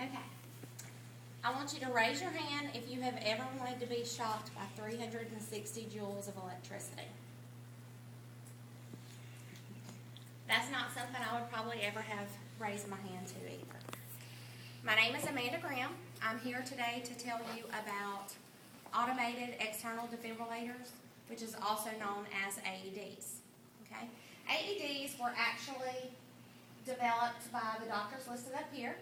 Okay. I want you to raise your hand if you have ever wanted to be shocked by 360 joules of electricity. That's not something I would probably ever have raised my hand to either. My name is Amanda Grimm. I'm here today to tell you about Automated External Defibrillators, which is also known as AEDs. Okay? AEDs were actually developed by the doctors listed up here,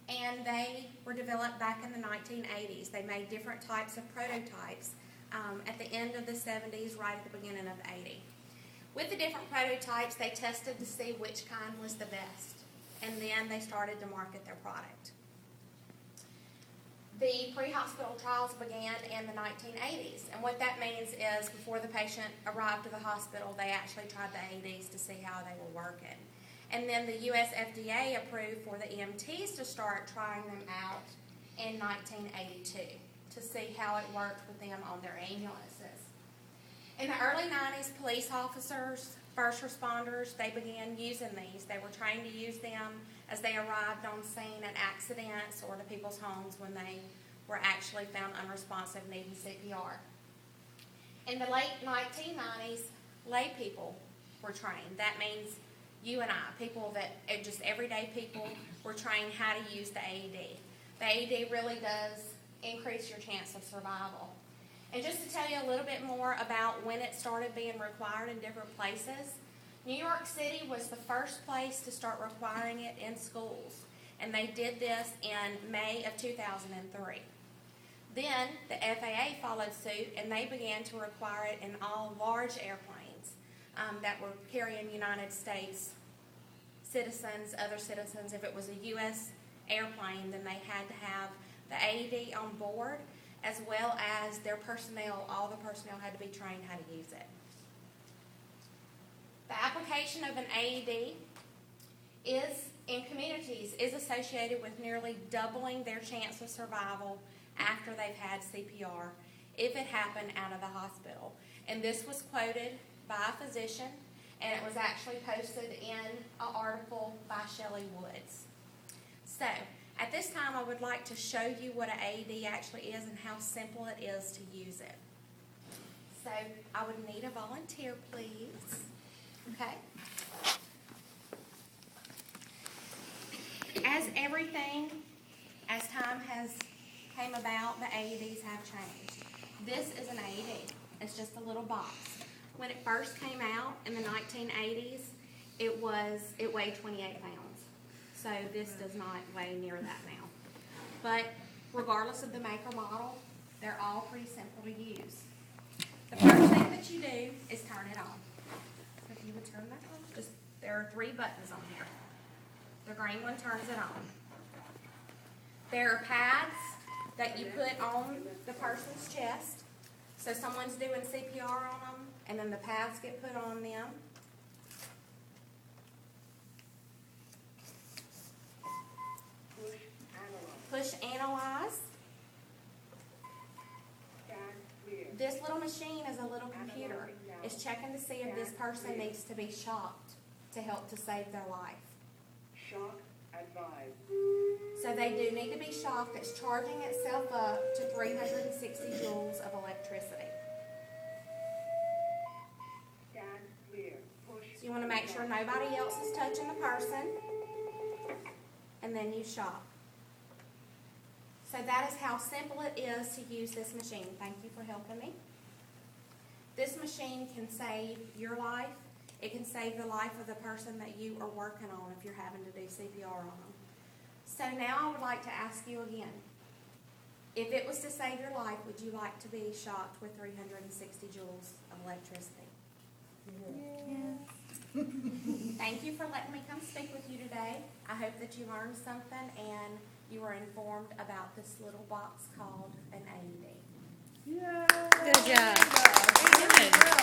and they were developed back in the 1980s. They made different types of prototypes at the end of the 70s, right at the beginning of the 80s. With the different prototypes, they tested to see which kind was the best, and then they started to market their product. The pre-hospital trials began in the 1980s, and what that means is before the patient arrived to the hospital, they actually tried the AEDs to see how they were working. And then the US FDA approved for the EMTs to start trying them out in 1982 to see how it worked with them on their ambulances. In the early 90s, police officers, first responders, they began using these. They were trained to use them as they arrived on scene at accidents or to people's homes when they were actually found unresponsive needing CPR. In the late 1990s, lay people were trained. That means you and I, people that, just everyday people, were trained how to use the AED. The AED really does increase your chance of survival. And just to tell you a little bit more about when it started being required in different places, New York City was the first place to start requiring it in schools. And they did this in May of 2003. Then the FAA followed suit and they began to require it in all large airplanes that were carrying United States citizens, other citizens. If it was a U.S. airplane, then they had to have the AED on board, as well as their personnel. All the personnel had to be trained how to use it. The application of an AED in communities is associated with nearly doubling their chance of survival after they've had CPR if it happened out of the hospital. And this was quoted by a physician, and it was actually posted in an article by Shelley Woods. So, at this time, I would like to show you what an AED actually is and how simple it is to use it. So, I would need a volunteer, please. Okay. As everything, as time has came about, the AEDs have changed. This is an AED. It's just a little box. When it first came out in the 1980s, it weighed 28 pounds. So this does not weigh near that now. But regardless of the make or model, they're all pretty simple to use. The first thing that you do is turn it on. So if you would turn that on, there are 3 buttons on here. The green one turns it on. There are pads that you put on the person's chest. So someone's doing CPR on them, and then the pads get put on them. Push analyze. This little machine is a little computer. It's checking to see if this person needs to be shocked to help to save their life. Shock advised. So they do need to be shocked. It's charging itself up to 360 joules of electricity. Stand clear. Push. So you want to make sure nobody else is touching the person, and then you shock. So that is how simple it is to use this machine. Thank you for helping me. This machine can save your life. It can save the life of the person that you are working on if you're having to do CPR on them. So now I would like to ask you again, if it was to save your life, would you like to be shocked with 360 joules of electricity? Yes. Thank you for letting me come speak with you today. I hope that you learned something and you were informed about this little box called an AED. Good job. Very good.